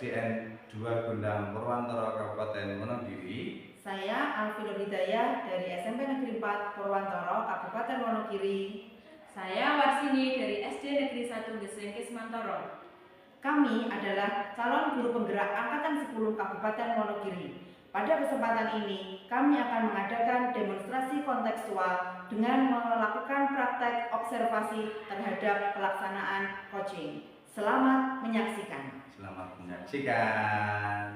SDN 2 Gondang Purwantoro Kabupaten Wonogiri. Saya Alfilul Hidayah dari SMP Negeri 4 Purwantoro Kabupaten Wonogiri. Saya Warsini dari SD Negeri 1 Gesengkis Mantoro. Kami adalah calon guru penggerak Angkatan 10 Kabupaten Wonogiri. Pada kesempatan ini, kami akan mengadakan demonstrasi kontekstual dengan melakukan praktek observasi terhadap pelaksanaan coaching. Selamat menyaksikan. Selamat menyaksikan.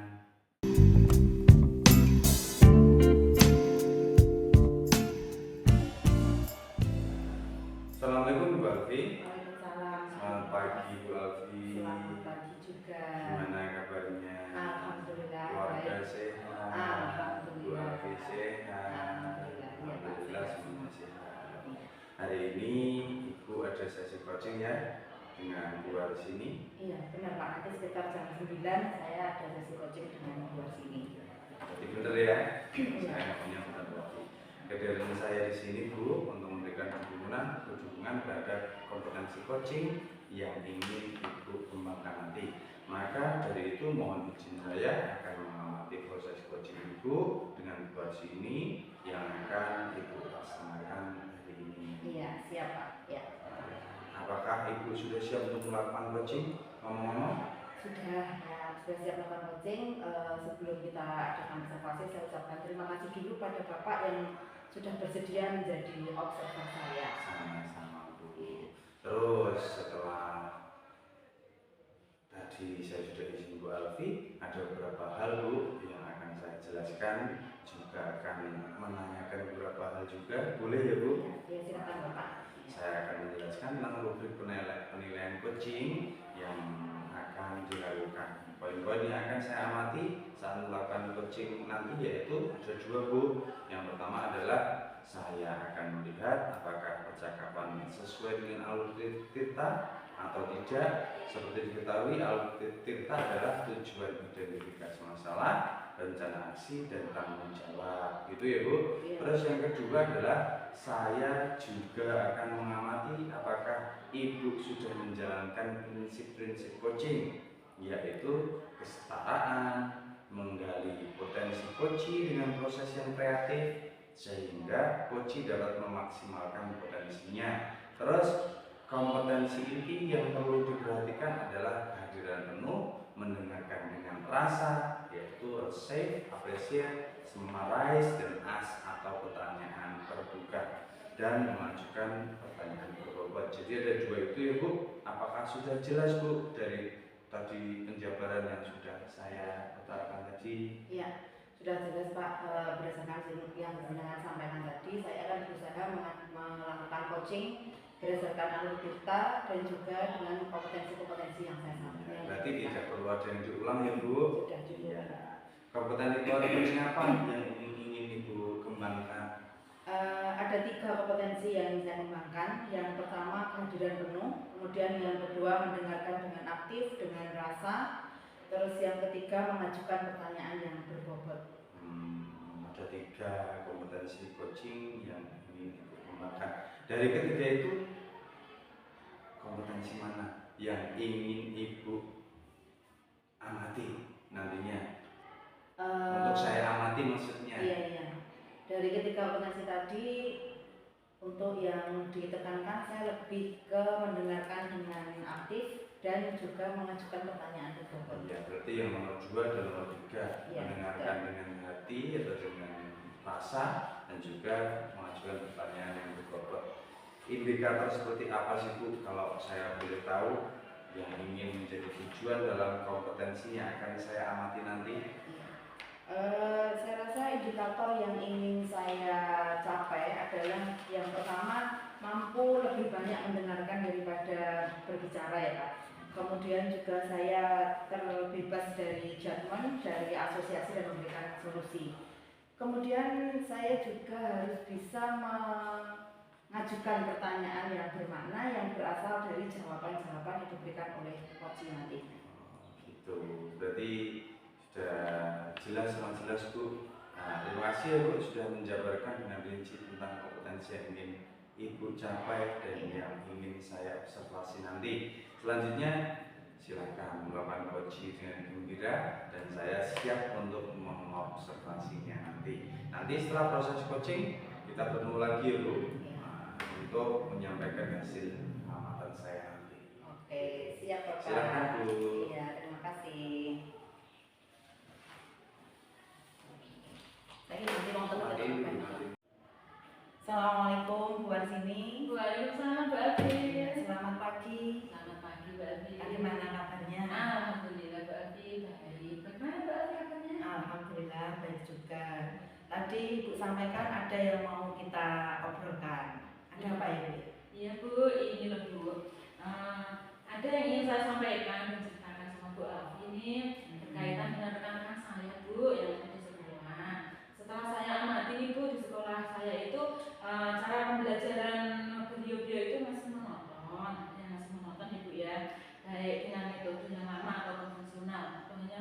Assalamualaikum Bu Alfi. Waalaikumsalam. Selamat pagi Bu Alfi. Selamat pagi juga. Gimana kabarnya? Alhamdulillah Keluarga baik. sehat. Alhamdulillah. Bu Alfi sehat. Alhamdulillah. Alhamdulillah semuanya sehat. Hari ini Ibu ada sesi coaching ya dengan Bu Warsini. Iya benar Pak, nanti sekitar jam 9 saya ada sesi coaching dengan Bu Warsini. Jadi benar ya. Saya punya benar berarti. Kehadiran saya di sini Bu untuk memberikan dukungan terhadap kompetensi coaching yang ingin Ibu kembangkan nanti. Maka dari itu mohon izin saya akan mengamati proses coaching Ibu dengan Bu Warsini yang akan Ibu laksanakan hari ini. Iya siap Pak. Ya. Apakah Ibu sudah siap untuk melakukan coaching? Ngomong-ngomong, Sudah siap melakukan coaching. Sebelum kita adakan observasi, saya ucapkan terima kasih dulu pada Bapak yang sudah bersedia menjadi observer saya. sama-sama Bu. Terus setelah tadi saya sudah izin Bu Alfi, ada beberapa hal Bu yang akan saya jelaskan, juga akan menanyakan beberapa hal juga. Boleh ya Bu? Ya silakan Bapak. Saya akan menjelaskan tentang rubrik penilaian coaching yang akan dilakukan. Poin-poin yang akan saya amati saat melakukan coaching nanti yaitu ada dua Bu. Yang pertama adalah saya akan melihat apakah percakapan sesuai dengan alur Tirta atau tidak. Seperti diketahui, alur Tirta adalah tujuan identifikasi masalah, rencana aksi, dan tanggung jawab. Gitu ya Bu. Terus yang kedua adalah saya juga akan mengamati apakah Ibu sudah menjalankan prinsip-prinsip coaching, yaitu kesetaraan, menggali potensi coaching dengan proses yang kreatif sehingga coaching dapat memaksimalkan potensinya. Terus kompetensi inti yang perlu diperhatikan adalah kehadiran penuh, mendengarkan dengan rasa, yaitu receive, appreciate, summarize, dan ask atau pertanyaan terbuka, dan mengajukan pertanyaan berbobot. Jadi ada dua itu ya Bu. Apakah sudah jelas Bu dari tadi penjabaran yang sudah saya utarakan tadi? Iya, sudah jelas Pak. Berdasarkan yang jenengan sampaikan tadi, saya akan berusaha melakukan coaching berdasarkan alur Tirta dan juga dengan kompetensi-kompetensi yang saya sampaikan. Berarti tidak perlu ada yang diulang ya Bu? Sudah cukup. Iya. Kompetensi apa yang ingin Ibu kembangkan? Ada 3 kompetensi yang ingin saya kembangkan. Yang pertama kehadiran penuh, kemudian yang kedua mendengarkan dengan aktif, dengan rasa, terus yang ketiga mengajukan pertanyaan yang berbobot. Ada 3 kompetensi coaching yang ingin Ibu kembangkan. Dari ketiga itu kompetensi mana yang ingin Ibu amati nantinya? Untuk saya amati maksudnya. Iya. Dari ketiga kompetensi tadi, untuk yang ditekankan saya lebih ke mendengarkan dengan aktif dan juga mengajukan pertanyaan berbobot. Ya, berarti yang nomor 2 dan nomor 3 Ya, mendengarkan dengan hati atau dengan rasa dan juga mengajukan pertanyaan yang berbobot. Indikator seperti apa sih Bu kalau saya boleh tahu yang ingin menjadi tujuan dalam kompetensi yang akan saya amati nanti? Saya rasa indikator yang ingin saya capai adalah yang pertama mampu lebih banyak mendengarkan daripada berbicara ya Pak. Kemudian juga saya terbebas dari judgement, dari asosiasi dan memberikan solusi. Kemudian saya juga harus bisa mengajukan pertanyaan yang bermakna yang berasal dari jawaban-jawaban yang diberikan oleh coach nanti. Gitu. Berarti sudah jelas, sangat jelas Bu. Terima kasih ya Bu sudah menjabarkan dengan rinci tentang kompetensi yang ingin Ibu capai dan yang ingin saya observasi nanti. Selanjutnya silakan melakukan coaching dengan gembira Hendra dan saya siap untuk mengobservasinya nanti. Nanti setelah proses coaching kita bertemu lagi ya Bu, untuk menyampaikan hasil amatan saya nanti. Oke, siap Bapak. Silakan Bu. Iya, terima kasih. Saya nanti mau teman-teman. Assalamualaikum Bu Arsini. Waalaikumsalam Bu Alfi. Selamat pagi. Selamat pagi Bu Alfi. Bagaimana kabarnya? Alhamdulillah Bu Alfi baik. Bagaimana Bu Alfi kabarnya? Alhamdulillah baik juga. Tadi Ibu sampaikan ada yang mau kita obrolkan. Ada apa ya Bu? Iya Bu, ini loh Bu. Ada yang ingin saya sampaikan dan ceritakan sama Bu Alfi ini berkaitan dengan rekan-rekan saya Bu yang ada di sekolah. Setelah saya amati nih Bu, di sekolah saya itu cara pembelajaran beliau-beliau itu masih monoton, Ibu ya, baik dengan metode yang lama atau konvensional, atau hanya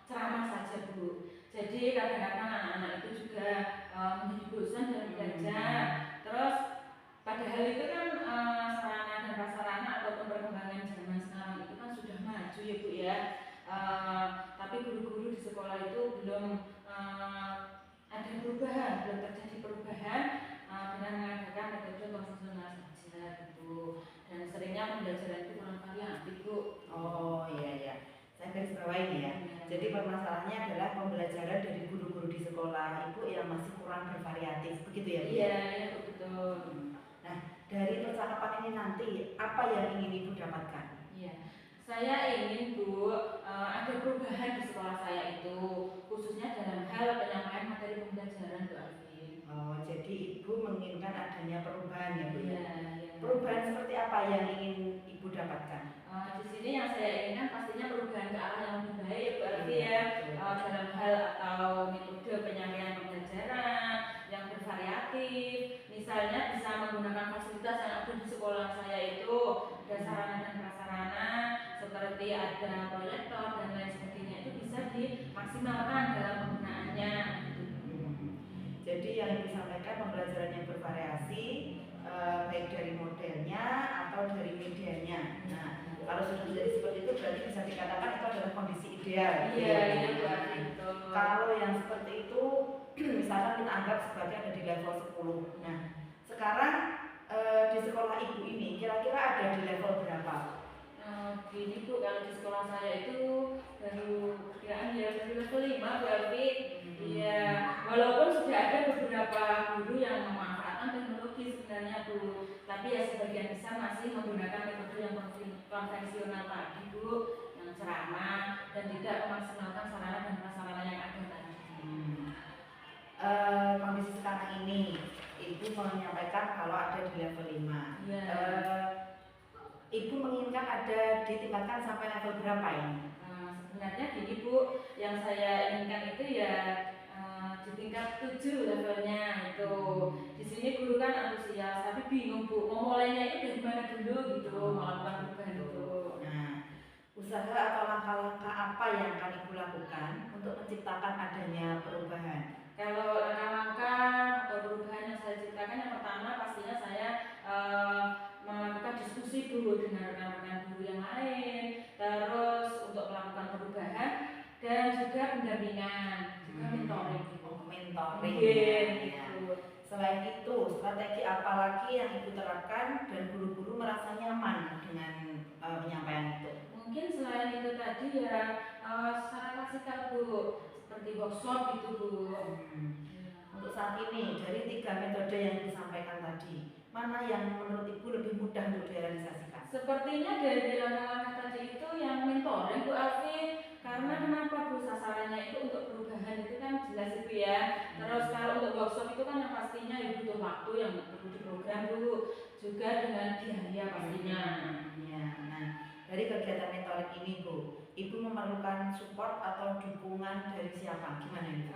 ceramah saja Bu. Jadi kadang-kadang anak-anak itu juga menjadi bosan dalam belajar. Terus padahal itu kan sarana dan prasarana ataupun perkembangan zaman sekarang itu kan sudah maju ya Bu ya. Tapi guru-guru di sekolah itu belum ada perubahan, belum terjadi perubahan dengan mengadakan metode konvensional saja gitu. Dan seringnya pembelajaran itu kurang variatif Bu. Oh iya, saya garis bawahi ya. Jadi permasalahannya adalah pembelajaran dari guru-guru di sekolah Ibu yang masih kurang bervariatif, begitu ya Bu? Iya, betul. Nah, dari percakapan ini nanti apa yang ingin Ibu dapatkan? Iya, saya ingin Bu ada perubahan di sekolah saya itu, khususnya dalam hal penyampaian materi pembelajaran Bu Alfi. Oh, jadi Ibu menginginkan adanya perubahan ya Bu? Iya. Perubahan seperti apa yang ingin Ibu dapatkan? Di sini yang saya inginkan pastinya perubahan ke arah yang lebih baik Bu Alfi ya, dalam hal atau metode penyampaian pembelajaran yang bervariatif. Misalnya bisa menggunakan fasilitas yang ada di sekolah saya itu, ada sarana dan prasarana seperti ada proyektor dan lain sebagainya, itu bisa dimaksimalkan dalam penggunaannya. Jadi yang Ibu sampaikan pembelajaran yang bervariasi, baik dari modelnya atau dari medianya. Nah, kalau sudah jadi seperti itu berarti bisa dikatakan itu adalah kondisi ideal. Iya, betul. Kalau yang seperti itu misalkan kita anggap sebagai ada di level 10. Nah, sekarang di sekolah Ibu ini kira-kira ada di level berapa? Gini Bu, kalau di sekolah saya itu baru perkiraan ya dari level 5 Bu Alfi. Iya, walaupun sudah ada beberapa guru yang memanfaatkan teknologi sebenarnya Bu, tapi ya sebagian besar masih menggunakan metode yang konvensional tadi Bu, yang ceramah dan tidak memaksimalkan sarana dan prasarana yang ada tadi. Kondisi sekarang ini Ibu menyampaikan kalau ada di level 5. Iya. Ibu menginginkan ada ditingkatkan sampai level berapa ini? Sebenarnya gini Bu, yang saya inginkan itu ya di tingkat 7 levelnya itu. Di sini guru kan antusias, tapi bingung Bu, mau mulainya itu dari mana dulu gitu, melakukan perubahan itu. Nah, usaha atau langkah-langkah apa yang akan Ibu lakukan untuk menciptakan adanya perubahan? Kalau langkah-langkah atau perubahan yang saya ciptakan, yang pertama pastinya saya melakukan diskusi dulu dengan rekan-rekan guru yang lain, terus untuk melakukan perubahan dan juga pendampingan, juga mentoring. Mentoring. Ya. Selain itu, strategi apa lagi yang Ibu terapkan dan guru-guru merasa nyaman dengan penyampaian itu? Mungkin selain itu tadi ya secara klasikal Bu, seperti workshop gitu Bu. Untuk saat ini dari 3 metode yang disampaikan tadi, mana yang menurut Ibu lebih mudah untuk direalisasikan? Sepertinya dari langkah-langkah tadi itu yang mentoring Bu Alfi, karena kenapa Bu, sasarannya itu untuk perubahan itu kan jelas Ibu ya. Terus kalau untuk workshop itu kan yang pastinya ya butuh waktu yang perlu diprogram dulu, juga dengan biaya pastinya. Nah, dari kegiatan mentoring ini Bu, Ibu memerlukan support atau dukungan dari siapa? Gimana Ibu?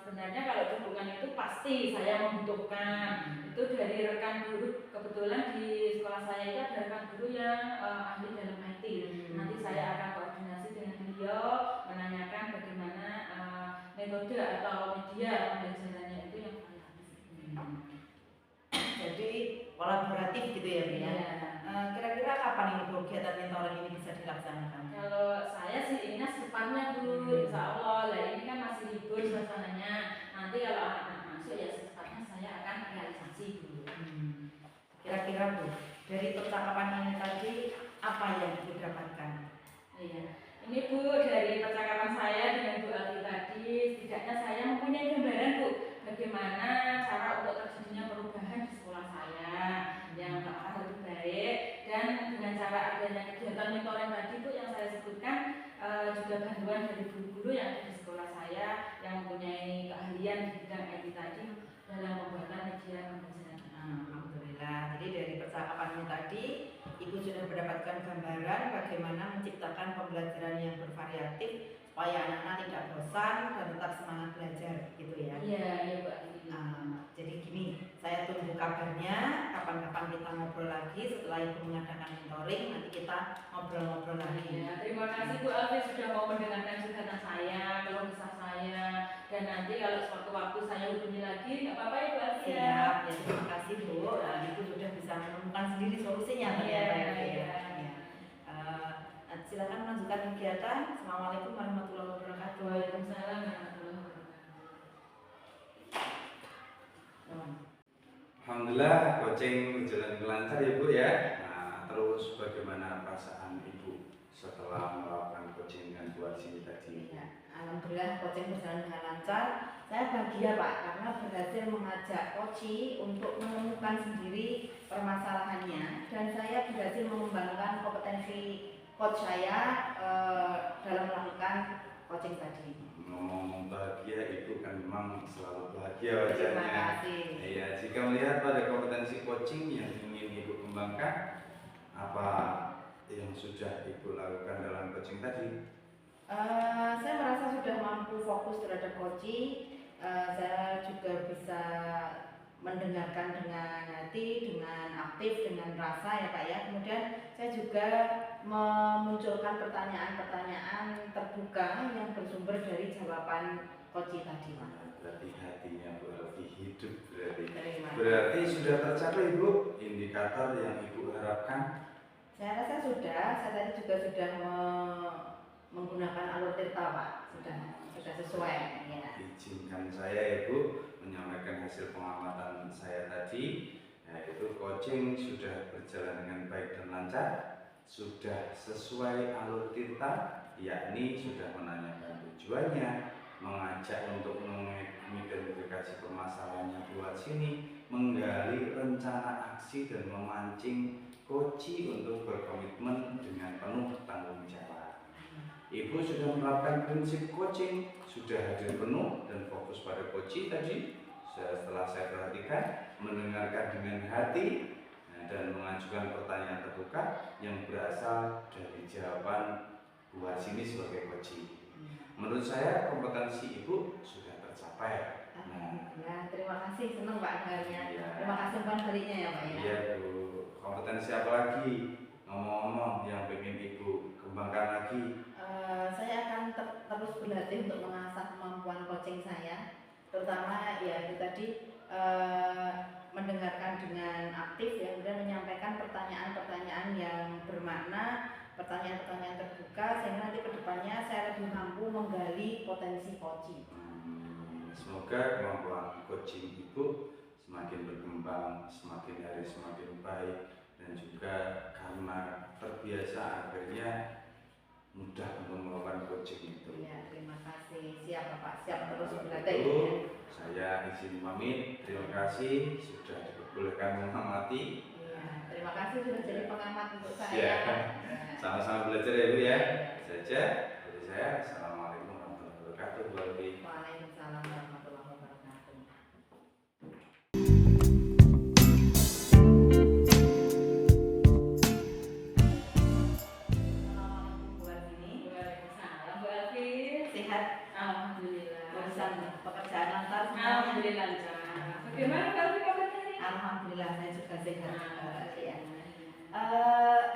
Sebenarnya kalau dukungan itu pasti saya membutuhkan. Itu dari rekan guru, kebetulan di sekolah saya itu ada rekan guru yang ahli dalam IT. Nanti saya akan koordinasi dengan beliau, menanyakan bagaimana metode atau media pembelajarannya itu yang variatif. Jadi kolaboratif gitu ya Bu ya? Kira-kira kapan ini Bu kegiatan mentoring ini bisa dilaksanakan? Kalau saya sih inginnya secepatnya Bu, dari percakapan ini tadi apa yang Ibu dapatkan? Iya, ini Bu, dari percakapan saya dengan Bu Alfi tadi, setidaknya saya mempunyai gambaran Bu, bagaimana cara untuk terjadinya perubahan di sekolah saya yang ke arah lebih baik, dan dengan cara adanya kegiatan mentoring tadi Bu yang saya sebutkan, juga bantuan dari guru-guru yang ada di sekolah saya yang mempunyai keahlian di bidang IT tadi dalam pembuatan media pembelajaran. Alhamdulillah. Jadi dari percakapan ini tadi Ibu sudah mendapatkan gambaran bagaimana menciptakan pembelajaran yang bervariatif supaya anak-anak tidak bosan dan tetap semangat belajar, gitu ya. Iya, iya Bu. Jadi gini, saya tunggu kabarnya. Kapan-kapan kita ngobrol lagi setelah Ibu mengadakan mentoring, nanti kita ngobrol-ngobrol lagi. Ya, terima kasih Bu Alfi sudah mau mendengarkan curhatan saya, keluh kesah saya, dan nanti kalau suatu waktu saya hubungi lagi, nggak apa-apa ya Bu Alfi ya. Siap, ya terima kasih Bu. Nah, Ibu sudah bisa menemukan sendiri solusinya ternyata ya. Silakan melanjutkan kegiatan. Assalamualaikum warahmatullahi wabarakatuh. Waalaikumsalam warahmatullahi wabarakatuh. Alhamdulillah coaching berjalan lancar ya Bu ya. Nah, terus bagaimana perasaan Ibu setelah melakukan coaching dengan Bu Arsini tadi? Ya, alhamdulillah coaching berjalan dengan lancar. Saya bahagia Pak karena berhasil mengajak coach untuk menemukan sendiri permasalahannya dan saya berhasil mengembangkan kompetensi coach saya dalam melakukan coaching tadi. Ngomong bahagia itu kan memang selalu bahagia Terima wajahnya. kasih. Iya, jika melihat pada kompetensi coaching yang ingin Ibu kembangkan, apa yang sudah Ibu lakukan dalam coaching tadi? Saya merasa sudah mampu fokus terhadap coaching. Saya juga bisa mendengarkan dengan hati, dengan aktif, dengan rasa ya Pak ya. Kemudian saya juga memunculkan pertanyaan-pertanyaan terbuka yang bersumber dari jawaban coaching tadi Pak. Berarti hatinya Bu Alfi hidup berarti. Terima kasih. Berarti sudah tercapai Bu indikator yang Ibu harapkan? Saya rasa sudah. Saya tadi juga sudah menggunakan alur tirta Pak. Sudah sesuai ya. Izinkan saya ya Bu menyampaikan hasil pengamatan saya tadi, yaitu coaching sudah berjalan dengan baik dan lancar, sudah sesuai alur tirta, yakni sudah menanyakan tujuannya, mengajak untuk mengidentifikasi permasalahannya buat sini, menggali rencana aksi dan memancing coaching untuk berkomitmen dengan penuh tanggung jawab. Ibu sudah menerapkan prinsip coaching, sudah hadir penuh dan fokus pada coaching tadi. Setelah saya perhatikan, mendengarkan dengan hati dan mengajukan pertanyaan terbuka yang berasal dari jawaban Bu Harsini sebagai coaching. Menurut saya kompetensi Ibu sudah tercapai. Alhamdulillah, terima kasih, senang Pak dengarnya. Ya. Terima kasih umpan belinya ya Pak ya. Iya Bu, kompetensi apa lagi? Ngomong-ngomong yang pengen Ibu kembangkan lagi? Saya akan terus berlatih untuk mengasah kemampuan coaching saya, terutama ya itu tadi mendengarkan dengan aktif ya, kemudian menyampaikan pertanyaan-pertanyaan yang bermakna, pertanyaan-pertanyaan terbuka sehingga nanti kedepannya saya lebih mampu menggali potensi coaching. Semoga kemampuan coaching Ibu semakin berkembang, semakin hari semakin baik, dan juga karena terbiasa akhirnya mudah untuk melakukan coaching itu. Ya, terima kasih. Siap Bapak, siap terus Itu, berlatih. saya izin pamit. Terima kasih sudah diperbolehkan mengamati. Ya, terima kasih sudah jadi pengamat untuk saya. Ya. Ya. Sama-sama belajar ya Bu ya. Saja dari saya. Assalamualaikum warahmatullahi wabarakatuh. Waalaikumsalam warahmatullahi wabarakatuh. Assalamualaikum Bu Arsini. Waalaikumsalam Bu Alfi. Sehat? Alhamdulillah. Urusan pekerjaan lancar semuanya? Alhamdulillah lancar. Bagaimana Bu Alfi kabarnya hari ini? Alhamdulillah saya juga sehat. Ya.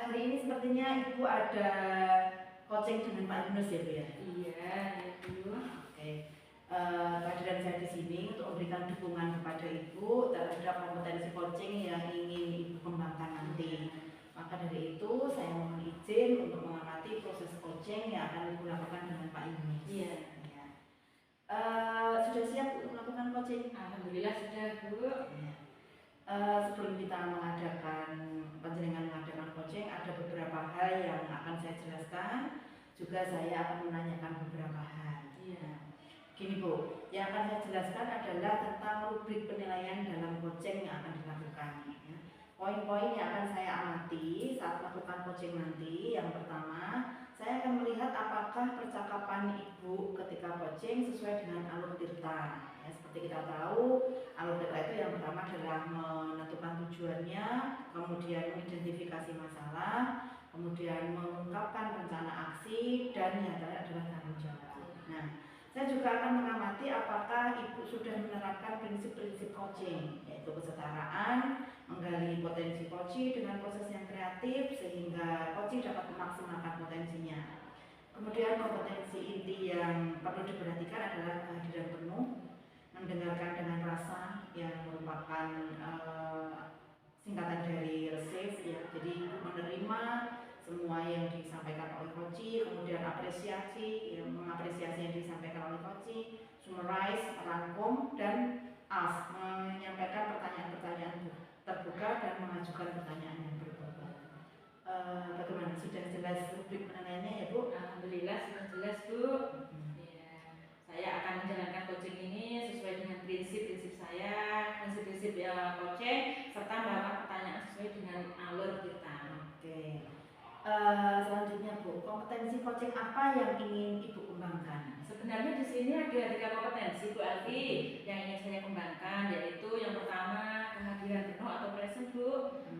Hari ini sepertinya Ibu ada coaching dengan Pak Yunus ya Bu ya? Iya, itu. Oke. Kehadiran saya di sini untuk memberikan dukungan kepada Ibu terhadap kompetensi coaching yang ingin Ibu kembangkan nanti. Maka dari itu saya mohon izin untuk mengamati proses coaching yang akan Ibu lakukan dengan Pak Yunus. Iya. Ya. Sudah siap untuk melakukan coaching? Alhamdulillah sudah Bu. Ya. Sebelum kita mengadakan coaching, ada beberapa hal yang akan saya jelaskan. Juga saya akan menanyakan beberapa hal. Iya. Gini Bu, yang akan saya jelaskan adalah tentang rubrik penilaian dalam coaching yang akan dilakukan. Ya. Poin-poin yang akan saya amati saat melakukan coaching nanti, yang pertama, saya akan melihat apakah percakapan Ibu ketika coaching sesuai dengan alur tirta. Ya, seperti kita tahu, alur tirta itu yang pertama adalah menentukan tujuannya, kemudian mengidentifikasi masalah, kemudian mengungkapkan rencana aksi, dan yang terakhir adalah tanggung jawab. Nah, saya juga akan mengamati apakah Ibu sudah menerapkan prinsip-prinsip coaching, yaitu kesetaraan, menggali potensi coaching dengan proses yang kreatif sehingga coaching dapat memaksimalkan potensinya. Kemudian kompetensi inti yang perlu diperhatikan adalah kehadiran penuh, mendengarkan dengan rasa yang merupakan singkatan dari receive, ya. Jadi menerima semua yang disampaikan oleh coach, kemudian apresiasi, ya, mengapresiasi yang disampaikan oleh coach, summarize, merangkum, dan ask, menyampaikan pertanyaan-pertanyaan terbuka dan mengajukan pertanyaan yang berbobot. Bagaimana, sudah jelas rubrik penilaiannya ya Bu? Alhamdulillah sudah jelas Bu. Ya, saya akan menjalankan coaching ini sesuai dengan prinsip-prinsip saya, prinsip-prinsip coaching, serta melakukan pertanyaan sesuai dengan alur kita. Oke. Selanjutnya Bu, kompetensi coaching apa yang ingin Ibu kembangkan? Sebenarnya di sini ada 3 kompetensi Bu Alfi yang ingin saya kembangkan, yaitu yang pertama kehadiran penuh atau present Bu,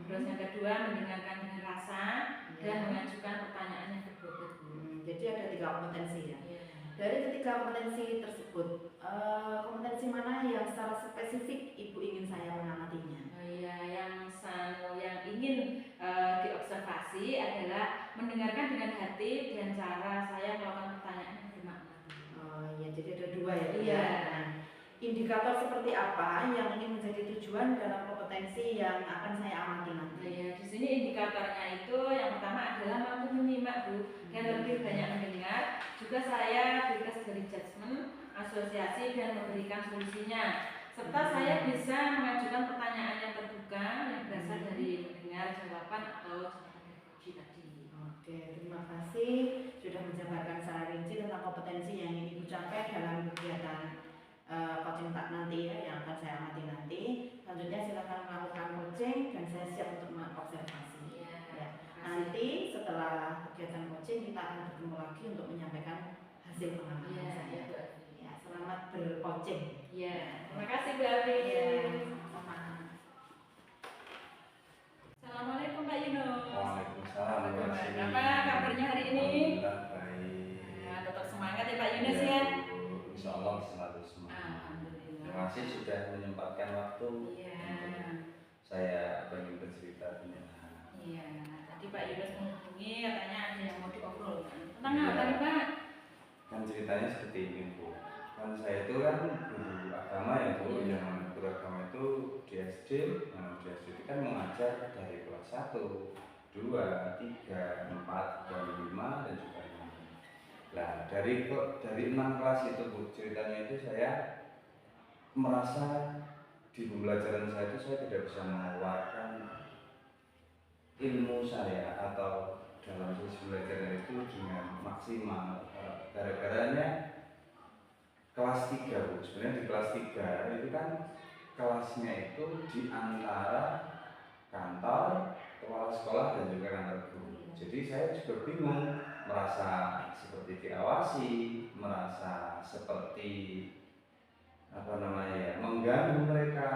terus yang kedua mendengarkan dengan rasa, dan mengajukan pertanyaan yang berbobot Bu. Jadi ada 3 kompetensi ya. Ya. Dari ketiga kompetensi tersebut, kompetensi mana yang secara spesifik Ibu ingin saya mengamatinya? Yang ingin diobservasi adalah mendengarkan dengan hati dan cara saya melakukan pertanyaan yang bermakna. Oh ya, jadi ada 2 ya. Iya. Nah, indikator seperti apa yang ingin menjadi tujuan dalam kompetensi yang akan saya amati nanti? Ya, di sini indikatornya itu yang pertama adalah mampu menyimak Bu, dan lebih banyak mendengar. Juga saya bebas dari judgement, asosiasi, dan memberikan solusinya. Serta saya bisa mengajukan pertanyaan yang terbuka yang berasal dari mendengar jawaban atau jawaban dari coach tadi. Oke, terima kasih sudah menjabarkan secara rinci tentang kompetensi yang ingin Ibu capai dalam kegiatan coaching tak nanti ya, yang akan saya amati nanti. Selanjutnya silakan melakukan coaching dan saya siap untuk mengobservasi. Ya. Nanti setelah kegiatan coaching kita akan bertemu lagi untuk menyampaikan hasil pengalaman saya. Ya, selamat bercoaching. Ya, terima kasih Bu Alfi. Ya, sama. Assalamualaikum Pak Yuno. Waalaikumsalam. Apa kabarnya hari ini? Alhamdulillah baik. Nah, tetap semangat ya Pak Yunus ya. Insya Allah selalu semangat. Alhamdulillah. Terima kasih sudah menyempatkan waktu Iya. untuk saya ingin bercerita punya. Iya. Tadi Pak Yunus menghubungi katanya ada yang mau diobrolkan. Tentang apa nih Pak? Kan ceritanya seperti ini Bu. Kan saya itu kan guru agama ya Bu, Iya. yang guru agama itu di SD, yang di SD itu kan mengajar dari kelas 1, 2, 3, 4, dan 5 dan juga 6. Nah dari 6 kelas itu Bu, ceritanya itu saya merasa di pembelajaran saya itu saya tidak bisa mengeluarkan ilmu saya atau dalam sesi belajar itu dengan maksimal. Gara-garanya kelas 3 Bu, sebenarnya di kelas 3 itu kan kelasnya itu di antara kantor, kepala sekolah dan juga kantor guru. Jadi saya juga bingung, merasa seperti diawasi, merasa seperti mengganggu mereka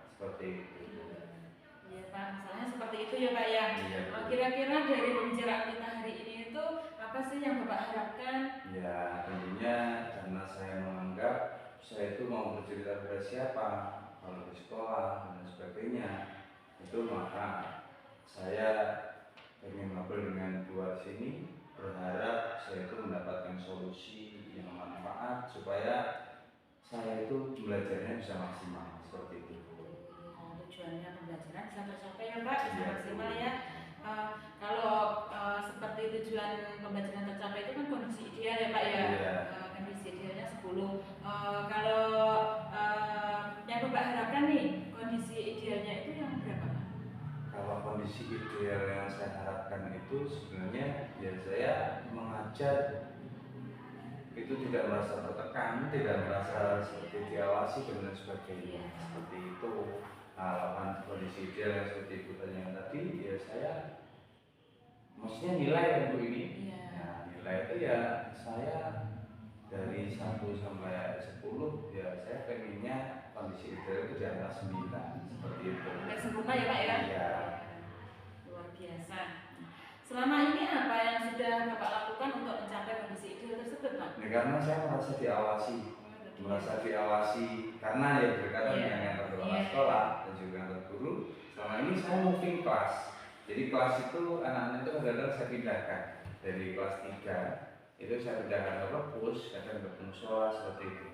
seperti itu. Iya Pak, masalahnya seperti itu ya Pak ya. Iya, Bu. Kira-kira dari pembicaraan kita hari ini itu apa sih yang Bapak harapkan? Ya tentunya karena saya menganggap saya itu mau bercerita pada siapa, kalau di sekolah dan sebagainya, itu maka saya ingin ngobrol dengan dua sini, berharap saya itu mendapatkan solusi yang manfaat supaya saya itu belajarnya bisa maksimal seperti itu. Tujuannya pembelajaran bisa tercapai ya Pak, bisa Iya, maksimal Bu. ya. Kalau seperti tujuan pembelajaran tercapai itu kan kondisi ideal ya Pak ya. Iya. Kondisi idealnya 10. Kalau yang Bapak harapkan nih kondisi idealnya itu remaja itu tidak merasa tertekan, tidak merasa seperti diawasi dan lain sebagainya, seperti itu. Harapan kondisi ideal yang seperti itu tanya tadi, ya saya maksudnya nilai untuk ini. Nah, nilai itu ya saya dari 1 sampai 10 ya saya pengennya kondisi ideal itu di atas 9 seperti itu. Sempurna ya Pak ya? Iya. Luar biasa. Selama ini apa yang sudah Bapak lakukan untuk mencapai kondisi ideal tersebut Pak? Nah, karena saya merasa diawasi karena ya berkaitan dengan yang terkelola sekolah dan juga antar guru. Selama ini saya moving class. Jadi kelas itu anak-anak itu kadang-kadang saya pindahkan dari kelas 3 itu saya pindahkan ke perpus, kadang ke musola seperti itu.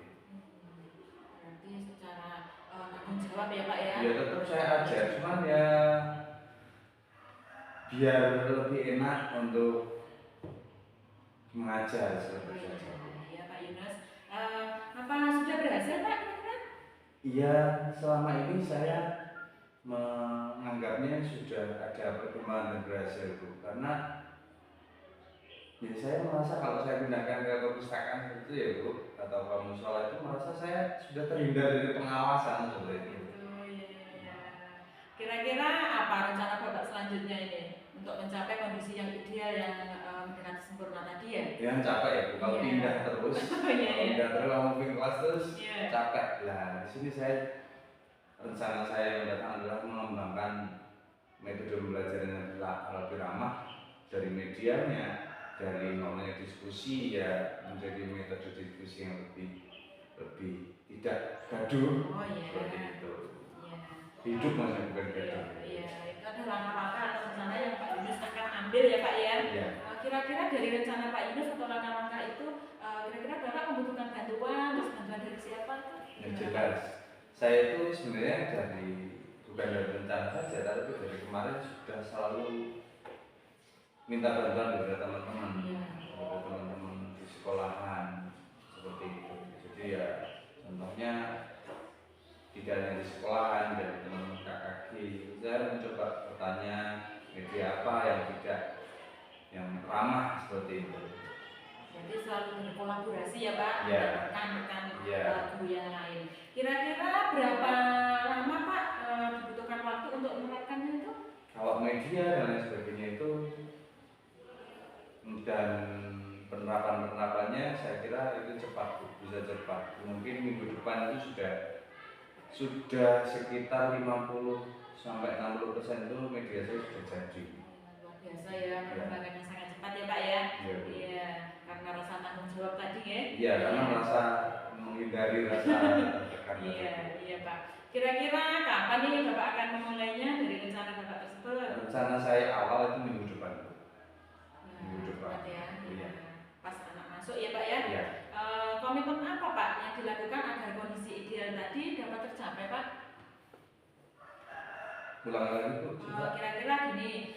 Berarti secara tanggung jawab ya Pak ya? Ya tetap saya ajar, cuman ya biar lebih enak untuk mengajar seperti itu. Iya Pak Yunus. Apa sudah berhasil Pak kira-kira? Iya, selama ini saya menganggapnya sudah ada perkembangan dan berhasil Bu, karena ya saya merasa kalau saya pindahkan ke perpustakaan seperti itu ya Bu, atau ke musola itu merasa saya sudah terhindar dari pengawasan seperti itu. Iya. Kira-kira apa rencana Bapak selanjutnya ini untuk mencapai kondisi yang ideal yang mendekati sempurna tadi ya? Yang capek ya Bu, kalau pindah terus, pindah terus moving kelas terus capek. Nah, di sini rencana saya yang datang adalah mengembangkan metode pembelajaran yang lebih ramah dari medianya, dari namanya diskusi ya menjadi metode diskusi yang lebih tidak gaduh. Seperti itu. Hidup masih bukan gaduh. Iya, itu ada langkah-langkah atau rencana yang Pak Yunus akan ambil ya Pak ya. Kira-kira dari rencana Pak Yunus atau langkah-langkah itu kira-kira Bapak membutuhkan bantuan, terus bantuan dari siapa? Yang jelas, saya itu sebenarnya bukan dari rencana saja, tapi dari kemarin sudah selalu minta bantuan dari teman-teman, dari teman-teman di sekolahan seperti itu. Jadi ya contohnya tidak hanya di sekolahan, dari teman-teman KKG, saya mencoba bertanya media apa yang ramah seperti itu. Jadi selalu berkolaborasi ya Pak dengan rekan-rekan guru yang lain. Kira-kira berapa lama Pak dibutuhkan waktu untuk menerapkannya itu? Kalau media dan lain sebagainya itu dan penerapannya saya kira itu cepat, bisa cepat. Mungkin minggu depan itu sudah sekitar 50 sampai 60% itu media saya sudah jadi. Luar biasa ya, perkembangan yang sangat cepat ya Pak ya. Iya, karena rasa tanggung jawab tadi ya. Iya, karena merasa menghindari rasa tertekan. Iya Pak. Kira-kira kapan nih Bapak akan memulainya dari rencana Bapak tersebut? Rencana saya awal itu minggu depan. Minggu depan. Ya. Iya. Pas anak masuk ya Pak ya. Iya. Komitmen apa Pak yang dilakukan agar kondisi ideal tadi dapat tercapai Pak? Ulang lagi Bu. Kira-kira gini,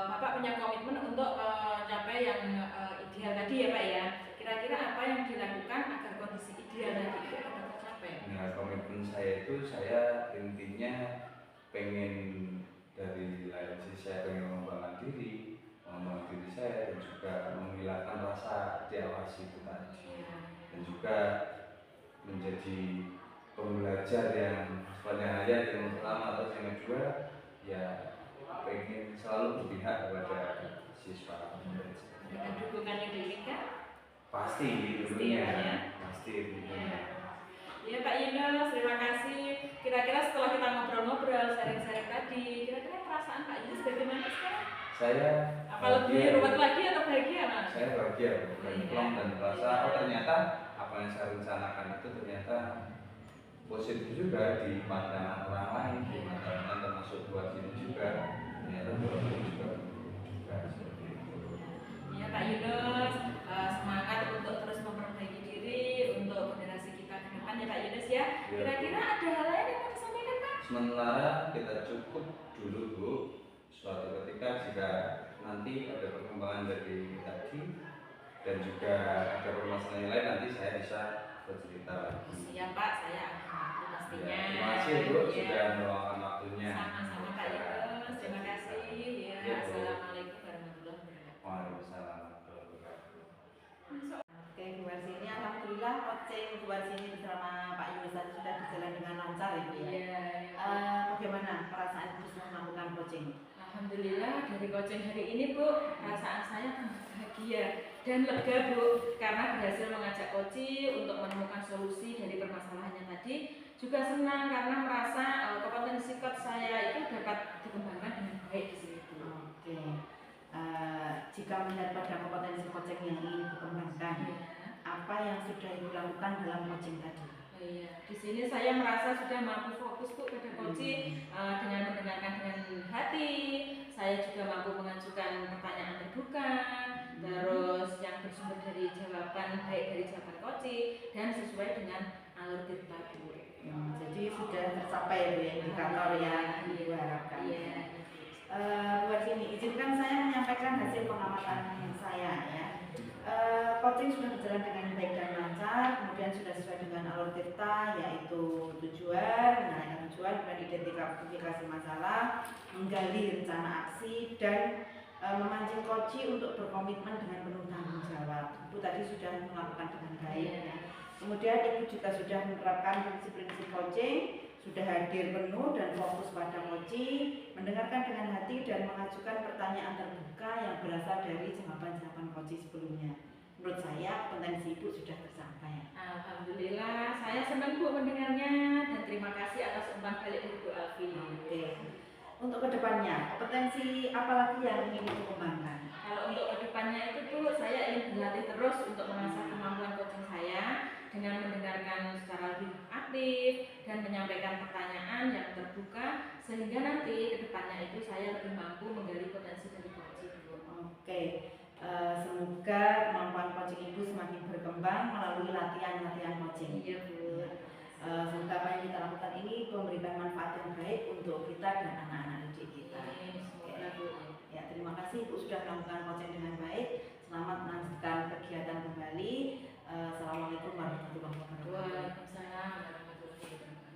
Bapak punya komitmen untuk mencapai yang ideal tadi ya Pak ya. Kira-kira apa yang dilakukan agar kondisi ideal tadi itu dapat tercapai? Nah, komitmen saya itu saya intinya pengen dari lain sisi saya pengen mengembangkan diri saya dan juga menghilangkan rasa diawasi itu tadi. Dan juga menjadi pembelajar yang sepanjang hayat yang pertama atau yang kedua ya pengen selalu berpihak kepada siswa. Dengan dukungan yang diinginkan? Pasti dulunya. Pasti dulunya. Ya Pak Yunus, terima kasih. Kira-kira setelah kita ngobrol-ngobrol, sharing-sharing tadi, kira-kira perasaan Pak Yunus bagaimana sekarang? Saya apa lebih ruwet lagi atau bahagia Mas? Saya bahagia, plong dan merasa ternyata apa yang saya rencanakan itu ternyata positif juga di pandangan orang lain, di pandangan termasuk buat ini juga, ternyata juga seperti itu. Ya Pak Yunus, semangat untuk terus memperbaiki diri untuk generasi kita ke depan ya Pak Yunus ya. Kira-kira ada hal lain yang mau disampaikan Pak? Sementara kita cukup dulu Bu. Suatu ketika jika nanti ada perkembangan dari tadi dan juga ada permasalahan lain nanti saya bisa bercerita lagi. Siap Pak, saya akan bantu pastinya. Ya, terima kasih Bu sudah meluangkan waktunya. Sama-sama Pak Yunus, terima kasih. Ya, assalamualaikum warahmatullahi wabarakatuh. Waalaikumsalam warahmatullahi wabarakatuh. coaching buat sini bersama Pak Yunus tadi sudah berjalan dengan lancar ya Bu ya. Iya. Bagaimana perasaan Ibu setelah melakukan coaching? Alhamdulillah dari coaching hari ini Bu, perasaan saya tambah bahagia dan lega Bu, karena berhasil mengajak coach untuk menemukan solusi dari permasalahannya tadi. Juga senang karena merasa kompetensi coach saya itu dapat dikembangkan dengan baik di sini Bu. Oke. Jika melihat pada kompetensi coaching yang ingin dikembangkan, apa yang sudah Ibu lakukan dalam coaching tadi? Oh iya, di sini saya merasa sudah mampu fokus Bu pada coaching dengan mendengarkan dengan hati. Saya juga mampu mengajukan pertanyaan terbuka, terus yang bersumber dari jawaban baik dari jawaban coaching dan sesuai dengan alur cerita Bu. Jadi sudah tercapai ya Bu ya, indikator yang Ibu harapkan. Iya. Buat sini izinkan saya menyampaikan hasil pengamatan saya ya. Coaching sudah berjalan dengan baik dan lancar, kemudian sudah sesuai dengan alur tirta, yaitu tujuan, menanyakan tujuan, kemudian identifikasi masalah, menggali rencana aksi, dan memancing coach untuk berkomitmen dengan penuh tanggung jawab. Ibu tadi sudah melakukan dengan baik ya. Kemudian Ibu juga sudah menerapkan prinsip-prinsip coaching, sudah hadir penuh dan fokus pada coaching, mendengarkan dengan hati dan mengajukan pertanyaan terbuka yang berasal dari jawaban-jawaban coaching sebelumnya. Menurut saya potensi Ibu sudah tercapai. Alhamdulillah, saya senang Bu mendengarnya dan terima kasih atas umpan balik dari Bu Alfi. Oke. Untuk kedepannya, kompetensi apa lagi yang ingin Ibu kembangkan? Kalau untuk kedepannya itu Bu, saya ingin berlatih terus untuk mengasah kemampuan coaching saya dengan mendengarkan secara lebih aktif dan menyampaikan pertanyaan yang terbuka sehingga nanti kedepannya itu saya lebih mampu menggali potensi dari coaching Bu. Oke. Semoga kemampuan coaching Ibu semakin berkembang melalui latihan-latihan coaching. Iya Bu. Semoga apa yang kita lakukan ini memberikan manfaat yang baik untuk kita dan anak-anak didik kita. Semoga Bu. Ya, terima kasih Ibu sudah melakukan coaching dengan baik. Selamat melanjutkan kegiatan kembali. Assalamualaikum warahmatullahi wabarakatuh. Waalaikumsalam warahmatullahi wabarakatuh.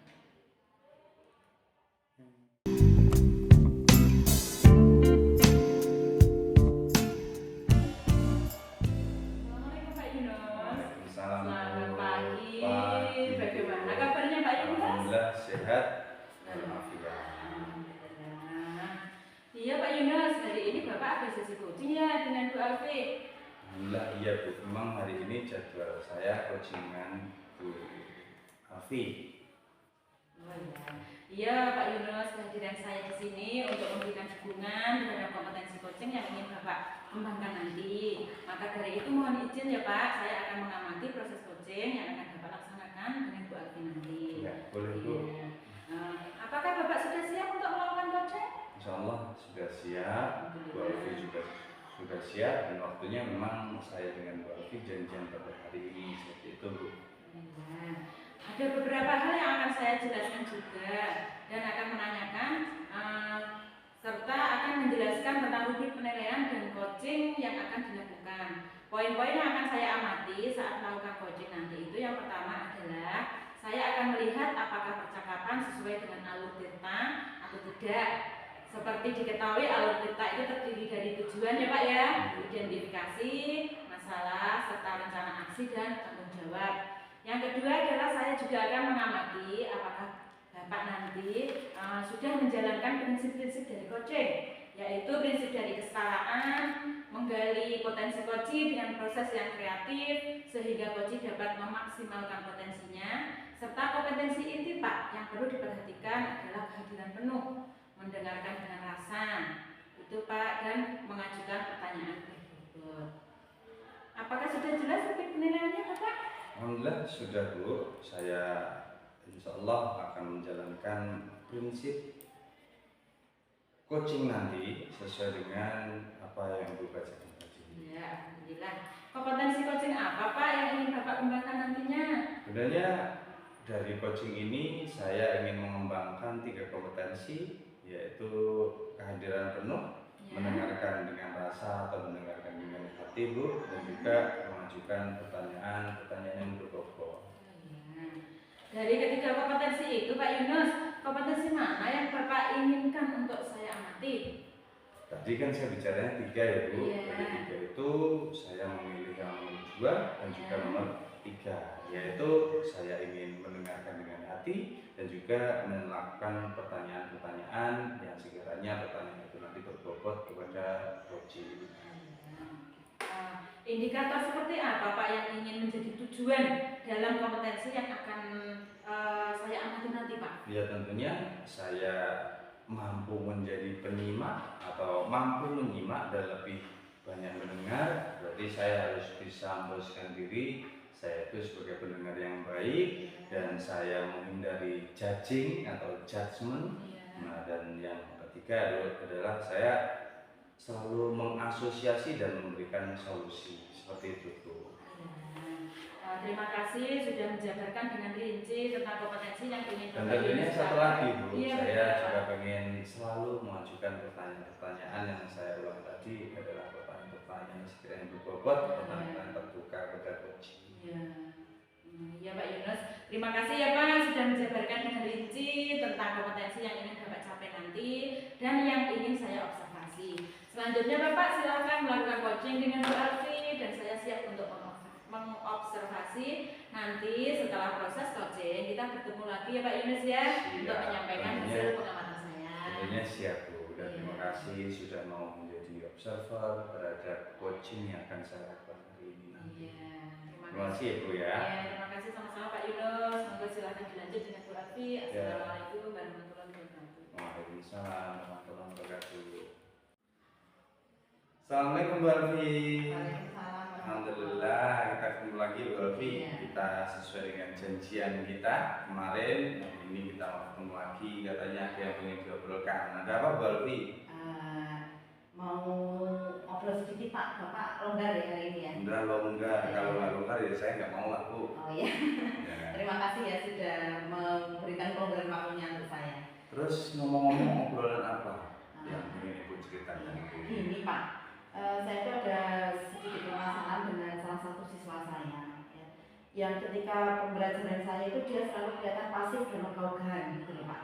Assalamualaikum Pak Yunus. Waalaikumsalam. Selamat pagi. Pagi. Bagaimana kabarnya Pak Yunus? Alhamdulillah sehat. Alhamdulillah. Alhamdulillah. Iya Pak Yunus, hari ini Bapak ada sesi coaching ya dengan Bu Alfi. Alhamdulillah iya Bu. Memang hari ini jadwal saya coaching dengan Bu Alfi. Oh iya. Iya Pak Yunus, kehadiran saya di sini untuk memberikan dukungan terhadap kompetensi coaching yang ingin Bapak kembangkan nanti. Maka dari itu mohon izin ya Pak, saya akan mengamati proses coaching yang akan Bapak laksanakan dengan Bu Alfi nanti. Ya, boleh Bu. Iya. Apakah Bapak sudah siap untuk melakukan coaching? Insya Allah sudah siap. Bu Alfi juga sudah siap dan waktunya memang saya dengan Bu Alfi janjian pada hari ini seperti itu Bu. Iya. Ada beberapa hal yang akan saya jelaskan juga dan akan menanyakan serta akan menjelaskan tentang rubrik penilaian dan coaching yang akan dilakukan. Poin-poin yang akan saya amati saat melakukan coaching nanti itu yang pertama adalah saya akan melihat apakah percakapan sesuai dengan alur tirta atau tidak. Seperti diketahui alur tirta itu terdiri dari tujuan ya Pak ya, identifikasi, masalah, serta rencana aksi dan tanggung jawab. Yang kedua adalah saya juga akan mengamati apakah Bapak nanti sudah menjalankan prinsip-prinsip dari coaching, yaitu prinsip dari kesetaraan, menggali potensi coaching dengan proses yang kreatif sehingga coaching dapat memaksimalkan potensinya, serta kompetensi inti Pak yang perlu diperhatikan adalah kehadiran penuh, mendengarkan dengan rasa, itu Pak, dan mengajukan pertanyaan berikut. Apakah sudah jelas rubrik penilaiannya Bapak? Alhamdulillah sudah Bu, saya insya Allah akan menjalankan prinsip coaching nanti sesuai dengan apa yang Bu bacakan tadi. Ya, alhamdulillah. Kompetensi coaching apa Pak yang ingin Bapak kembangkan nantinya? Sebenarnya dari coaching ini saya ingin mengembangkan 3 kompetensi, yaitu kehadiran penuh, mendengarkan dengan rasa atau mendengarkan dengan hati Bu, dan juga mengajukan pertanyaan-pertanyaan yang berbobot. Dari ketiga kompetensi itu Pak Yunus, kompetensi mana yang Bapak inginkan untuk saya amati? Tadi kan saya bicaranya 3 ya Bu. Iya. Dari 3 itu saya memilih yang nomor 2 dan juga nomor 3. yaitu saya ingin mendengarkan dengan hati dan juga melakukan pertanyaan-pertanyaan yang sekiranya pertanyaan itu nanti berbobot kepada coaching. Indikator seperti apa Pak yang ingin menjadi tujuan dalam kompetensi yang akan saya amati nanti Pak? Ya tentunya saya mampu menjadi penyimak atau mampu menyimak dan lebih banyak mendengar, berarti saya harus bisa memposisikan diri saya itu sebagai pendengar yang baik dan saya menghindari judging atau judgment. Nah, dan yang ketiga adalah saya selalu mengasosiasi dan memberikan solusi seperti itu tuh. Terima kasih sudah menjabarkan dengan rinci tentang kompetensi yang ingin dan tentunya satu lagi Bu, iya, saya juga pengen selalu mengajukan pertanyaan-pertanyaan yang saya ulang tadi adalah pertanyaan-pertanyaan sekiranya berbobot, pertanyaan terbuka kepada coaching. Ya Pak Yunus, terima kasih ya Pak sudah menjabarkan dengan rinci tentang kompetensi yang ingin Bapak capai nanti dan yang ingin saya observasi. Selanjutnya Bapak silakan melakukan coaching dengan Bu Alfi dan saya siap untuk mengobservasi nanti setelah proses coaching kita bertemu lagi ya Pak Yunus ya untuk menyampaikan hasil pengamatan saya. Tentunya siap Bu dan terima kasih sudah mau menjadi observer terhadap coaching yang akan saya lakukan hari ini nanti. Terima kasih ya Bu ya. Terima kasih sama-sama Pak Yunus. Semoga silakan dilanjut dengan Bu Alfi. Assalamualaikum warahmatullahi wabarakatuh. Waalaikumsalam warahmatullahi wabarakatuh. Assalamualaikum Bu Alfi. Alhamdulillah kita ketemu lagi Bu Alfi. Kita sesuai dengan janjian kita kemarin. Ini kita mau ketemu lagi, katanya ada yang ingin diobrolkan. Ada apa Bu Alfi? Mau ngobrol sedikit Pak, Bapak longgar ya hari ini ya? Udah longgar, kalau nggak longgar ya saya nggak mau lah Bu. Oh iya. Terima kasih ya sudah memberikan kelonggaran waktunya untuk saya. Terus ngomong-ngomong obrolan apa yang ingin Ibu ceritakan? Ini Pak, saya itu ada sedikit permasalahan dengan salah satu siswa saya ya, yang ketika pembelajaran saya itu dia selalu kelihatan pasif dan ogah-ogahan gitu loh Pak.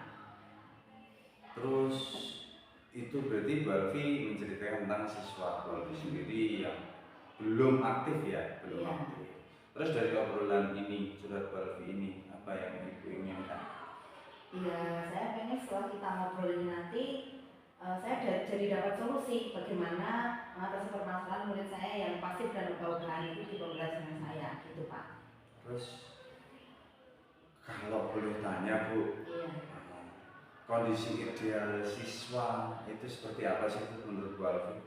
Terus itu berarti Bu Alfi menceritakan tentang siswa Bu Alfi sendiri yang belum aktif ya, belum aktif. Terus dari obrolan ini, curhat Bu Alfi ini, apa yang Ibu inginkan? Iya, saya pengen setelah kita ngobrol ini nanti saya jadi dapat solusi bagaimana mengatasi permasalahan murid saya yang pasif dan ogah-ogahan itu di pembelajaran saya, gitu Pak. Terus kalau boleh tanya Bu, kondisi ideal siswa itu seperti apa sih menurut Bu Alfi?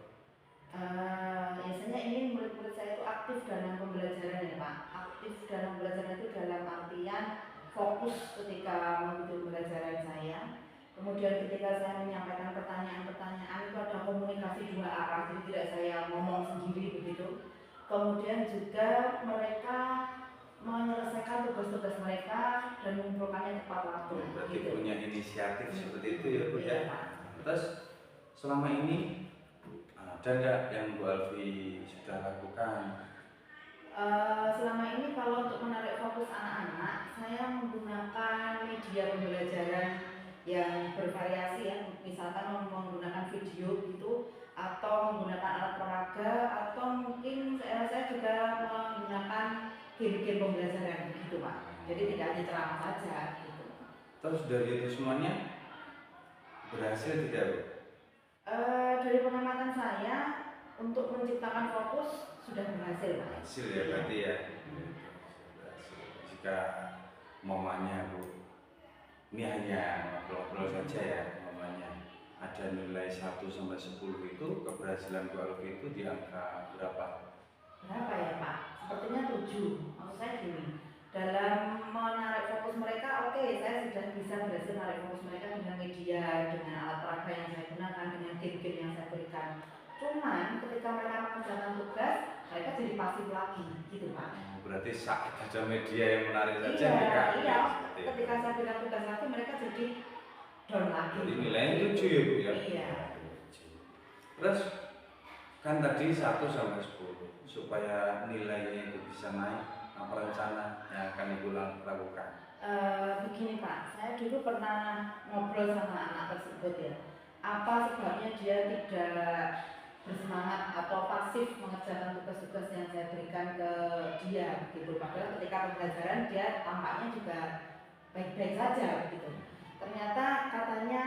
Ya saya ingin murid-murid saya itu aktif dalam pembelajaran ya Pak. Aktif dalam pembelajaran itu dalam artian fokus ketika mengikuti pembelajaran saya. Kemudian ketika saya menyampaikan pertanyaan-pertanyaan itu ada komunikasi dua arah, jadi tidak saya ngomong sendiri begitu. Kemudian juga mereka menyelesaikan tugas-tugas mereka dan mengumpulkannya tepat waktu. Berarti gitu. punya inisiatif seperti itu ya Bu ya. Terus selama ini ada nggak yang Bu Alfi sudah lakukan? Selama ini kalau untuk menarik fokus anak-anak, saya menggunakan media pembelajaran yang bervariasi ya, misalkan menggunakan video gitu, atau menggunakan alat peraga, atau mungkin saya juga menggunakan game-game pembelajaran gitu Pak. Jadi tidak hanya ceramah saja gitu. Terus dari itu semuanya berhasil tidak Bu? Dari pengamatan saya untuk menciptakan fokus sudah berhasil Pak. Berhasil ya berarti ya. Jika momennya Bu, ini hanya ngobrol-ngobrol saja ya, momennya ada nilai 1 sampai 10 itu keberhasilan Bu Alfi itu di angka berapa? Berapa ya Pak? Sepertinya 7. Maksud saya gini, dalam menarik fokus mereka, oke, saya sudah bisa berhasil menarik fokus mereka dengan media, dengan alat peraga yang saya gunakan, dengan game-game yang saya berikan. Cuman ketika mereka mengerjakan tugas, mereka jadi pasif lagi, gitu Pak. Berarti saat ada media yang menarik saja Iya. ya, Ketika saya berikan tugas lagi, mereka jadi down lagi. Jadi nilainya 7 ya Bu ya? Iya. Terus kan tadi 1 sampai 10 supaya nilainya itu bisa naik, apa rencana yang akan Ibu lakukan? Begini Pak, saya dulu pernah ngobrol sama anak tersebut ya. Apa sebabnya dia tidak bersemangat atau pasif mengerjakan tugas-tugas yang saya berikan ke dia gitu. Padahal ketika pembelajaran dia tampaknya juga baik-baik saja gitu. Ternyata katanya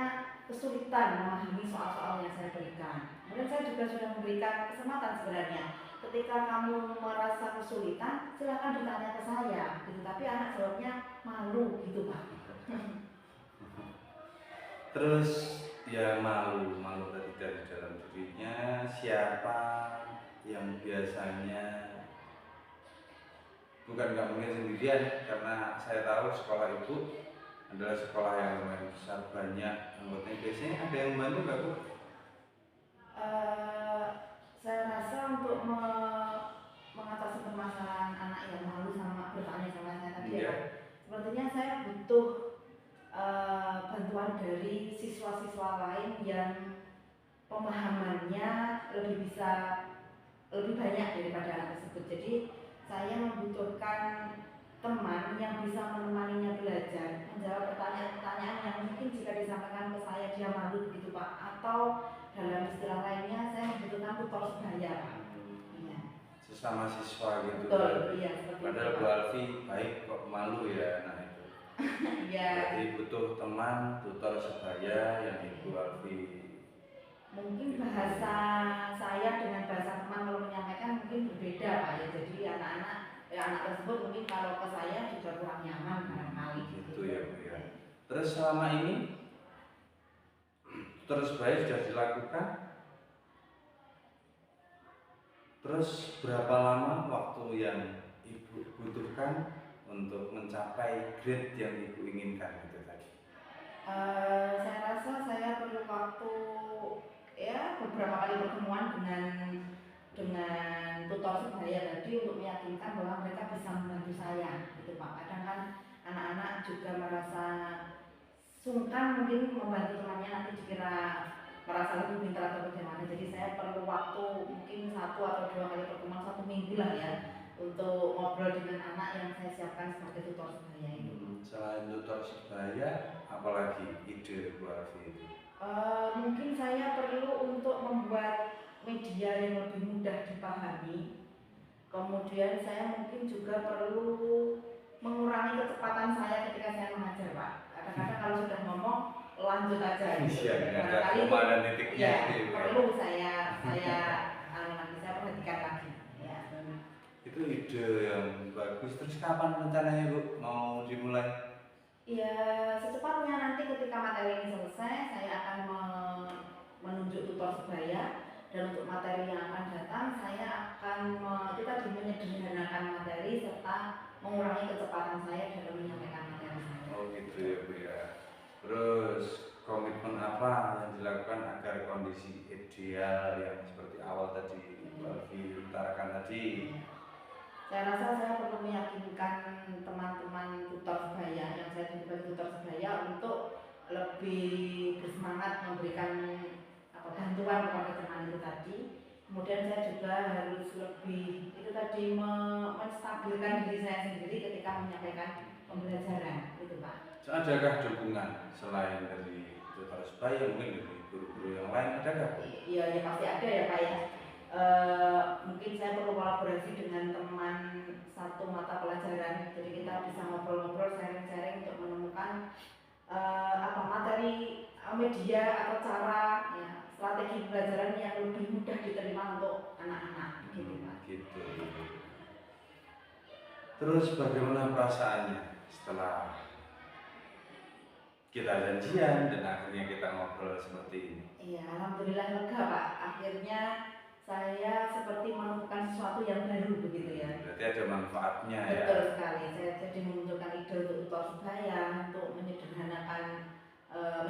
kesulitan memahami soal-soal yang saya berikan. Kemudian saya juga sudah memberikan kesempatan sebenarnya. Ketika kamu merasa kesulitan, silakan ditanya ke saya gitu. Tapi anak jawabnya malu gitu Pak. Terus ya malu tadi dari dalam dirinya, siapa yang biasanya, bukan nggak mungkin sendirian, karena saya tahu sekolah itu adalah sekolah yang lumayan besar, banyak anggotanya. Biasanya ada yang membantu nggak Bu? Saya rasa untuk mengatasi permasalahan anak yang malu sama bertanya sama saya tadi ya, sepertinya saya butuh bantuan dari siswa-siswa lain yang pemahamannya lebih banyak daripada anak tersebut. Jadi saya membutuhkan teman yang bisa menemaninya belajar, menjawab pertanyaan-pertanyaan yang mungkin jika disampaikan ke saya dia malu begitu Pak, atau dalam istilah lainnya saya membutuhkan tutor sebaya Pak. Iya. Sesama siswa gitu. Betul, iya seperti Padahal itu, Bu Alfi baik kok, malu ya anak itu. Iya. Jadi butuh teman tutor sebaya yang Ibu Alfi. Mungkin bahasa saya dengan bahasa teman kalau menyampaikan mungkin berbeda Pak ya. Jadi anak tersebut mungkin kalau ke saya juga kurang nyaman barangkali Gitu ya Bu ya. Terus selama ini terus baik sudah dilakukan. Terus berapa lama waktu yang Ibu butuhkan untuk mencapai grade yang Ibu inginkan itu tadi? Saya rasa saya perlu waktu ya beberapa kali pertemuan dengan tutor sebaya tadi untuk meyakinkan bahwa mereka bisa membantu saya gitu Pak. Kadang kan anak-anak juga merasa sungkan mungkin membantu temannya, nanti dikira merasa lebih pintar atau bagaimana. Jadi saya perlu waktu mungkin 1 atau 2 kali pertemuan, 1 minggu lah ya, untuk ngobrol dengan anak yang saya siapkan sebagai tutor sebaya ini. Selain tutor sebaya, apalagi ide Bu Alfi itu? Mungkin saya perlu untuk membuat media yang lebih mudah dipahami. Kemudian saya mungkin juga perlu mengurangi kecepatan saya ketika saya mengajar Pak. Kadang-kadang kalau sudah ngomong lanjut aja gitu. Barangkali itu titiknya ya, itu perlu saya perhatikan lagi. Ya. Itu ide yang bagus. Terus kapan rencananya Bu mau dimulai? Ya secepatnya, nanti ketika materi ini selesai saya akan menunjuk tutor sebaya, dan untuk materi yang akan datang saya akan kita menyederhanakan materi serta mengurangi kecepatan saya dalam menyampaikan materi saya. Oh gitu ya Bu ya. Terus komitmen apa yang dilakukan agar kondisi ideal yang seperti awal tadi Bu Alfi utarakan tadi? Saya rasa saya perlu meyakinkan teman-teman tutor sebaya yang saya tuntut tutor sebaya untuk lebih bersemangat memberikan bantuan kepada teman itu tadi. Kemudian saya juga harus lebih itu tadi menstabilkan diri saya sendiri ketika menyampaikan pembelajaran itu Pak. Adakah dukungan selain dari tutor sebaya, mungkin dari guru-guru yang lain, adakah? Iya ya pasti ada ya Pak ya. Mungkin saya perlu kolaborasi dengan teman satu mata pelajaran, jadi kita bisa ngobrol-ngobrol, sharing-sharing untuk menemukan materi media atau cara ya, strategi pembelajaran yang lebih mudah diterima untuk anak-anak gitu Pak. Gitu. Terus bagaimana perasaannya setelah kita janjian dan akhirnya kita ngobrol seperti ini? Iya, alhamdulillah lega Pak. Akhirnya saya seperti menemukan sesuatu yang baru begitu ya. Berarti ada manfaatnya ya. Betul sekali. Saya jadi memunculkan ide untuk tutor sebaya, untuk menyederhanakan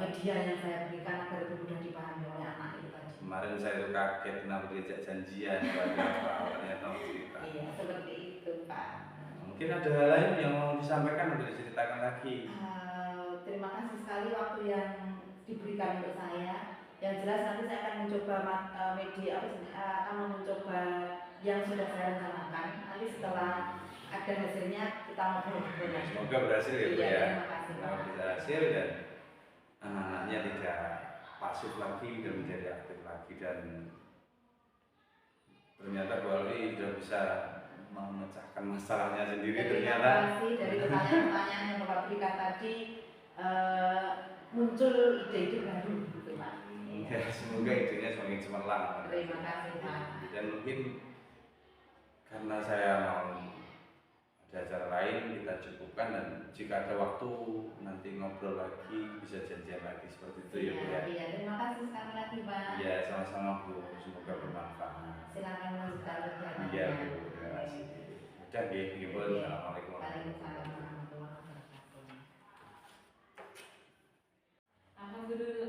media yang saya berikan agar lebih mudah dipahami oleh anak itu tadi. Kemarin saya tuh kaget kenapa diajak janjian, awalnya tahu cerita. Iya, seperti itu Pak. Mungkin ada hal lain yang mau disampaikan atau diceritakan lagi? Terima kasih sekali waktu yang diberikan untuk saya. Yang jelas nanti saya akan mencoba akan mencoba yang sudah saya rencanakan. Nanti setelah ada hasilnya kita ngobrol-ngobrol lagi. Semoga berhasil ya Bu Iya, ya. terima kasih Pak. Semoga berhasil dan anak-anaknya tidak pasif lagi dan menjadi aktif lagi, dan ternyata Bu Alfi sudah bisa memecahkan masalahnya sendiri Terima ternyata. kasih dari pertanyaan-pertanyaan yang Bapak berikan tadi muncul ide-ide baru gitu Pak. Ya, semoga idenya semakin cemerlang. Terima kasih Pak. Dan mungkin karena saya mau ada acara lain kita cukupkan, dan jika ada waktu nanti ngobrol lagi bisa janjian lagi seperti itu ya Bu ya. Iya, terima kasih sekali lagi Pak. Iya, sama-sama Bu, semoga bermanfaat. Silakan melanjutkan kegiatannya. Iya Bu, terima kasih. Udah ya, gitu. Assalamualaikum warahmatullahi Waalaikumsalam wabarakatuh. warahmatullahi wabarakatuh.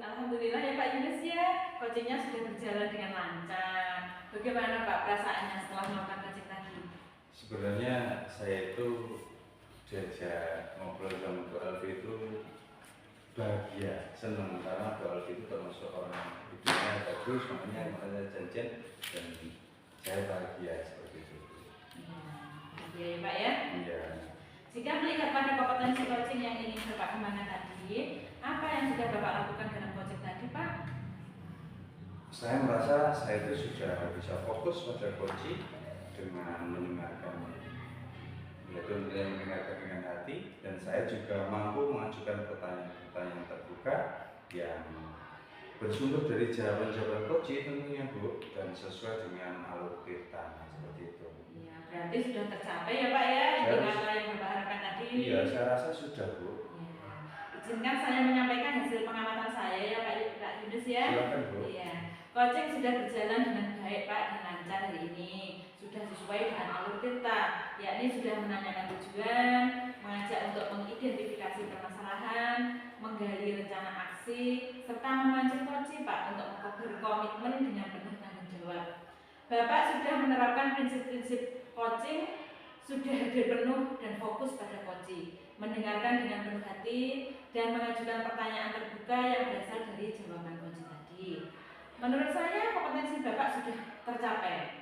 Alhamdulillah ya Pak Yunus ya, coachingnya sudah berjalan dengan lancar. Bagaimana Pak perasaannya setelah melakukan coaching tadi? Sebenarnya saya itu diajak ngobrol sama Bu Alfi itu bahagia, senang, karena Bu Alfi itu termasuk orang hidupnya bagus, makanya janjian, dan saya bahagia seperti itu. Iya ya Pak ya. Iya. Jika melihat pada kompetensi coaching yang ingin Bapak kembangkan tadi, apa yang sudah Bapak lakukan dalam coaching tadi Pak? Saya merasa saya itu sudah bisa fokus pada coaching dengan mendengarkan, yaitu mendengarkan dengan hati, dan saya juga mampu mengajukan pertanyaan-pertanyaan terbuka yang bersumber dari jawaban-jawaban coaching tentunya Bu, dan sesuai dengan alur cerita seperti itu. Iya, berarti sudah tercapai ya Pak ya, indikator yang Bapak harapkan tadi. Iya, saya rasa sudah Bu. Ya. Izinkan saya menyampaikan hasil pengamatan saya ya Pak Yunus ya. Silakan Bu. Iya, coaching sudah berjalan dengan baik Pak dan lancar hari ini. Sudah sesuai dengan alur kita, yakni sudah menanyakan tujuan, mengajak untuk mengidentifikasi permasalahan, menggali rencana aksi, serta memancing coaching Pak untuk berkomitmen dengan penuh tanggung jawab. Bapak sudah menerapkan prinsip-prinsip coaching, sudah hadir penuh dan fokus pada coaching, mendengarkan dengan penuh hati, dan mengajukan pertanyaan terbuka yang berasal dari jawaban coaching tadi. Menurut saya kompetensi Bapak sudah tercapai.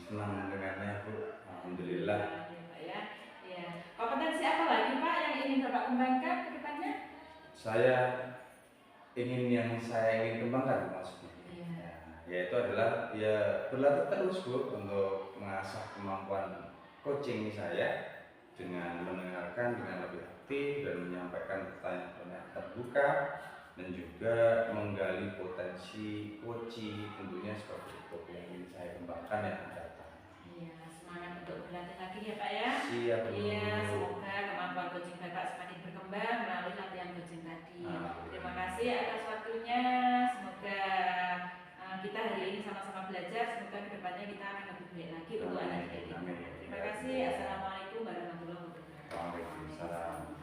Senang mendengarnya Bu, alhamdulillah. Ya, Pak ya. Ya. Kompetensi apa lagi Pak yang ingin Bapak kembangkan ke depannya? Saya ingin kembangkan maksudnya. Iya. Yaitu adalah ya berlatih terus Bu untuk mengasah kemampuan coaching saya dengan mendengarkan dengan lebih aktif dan menyampaikan pertanyaan-pertanyaan terbuka, dan juga menggali potensi coaching, tentunya seperti itu yang ingin saya kembangkan yang akan datang. Iya, semangat untuk berlatih lagi ya Pak ya. Siap Bu. Iya, semoga kemampuan coaching Bapak semakin berkembang melalui latihan coaching tadi. Terima kasih atas waktunya. Semoga kita hari ini sama-sama belajar. Semoga kedepannya kita akan lebih baik lagi untuk anak didik. Terima kasih. Assalamualaikum warahmatullahi wabarakatuh. Waalaikumsalam.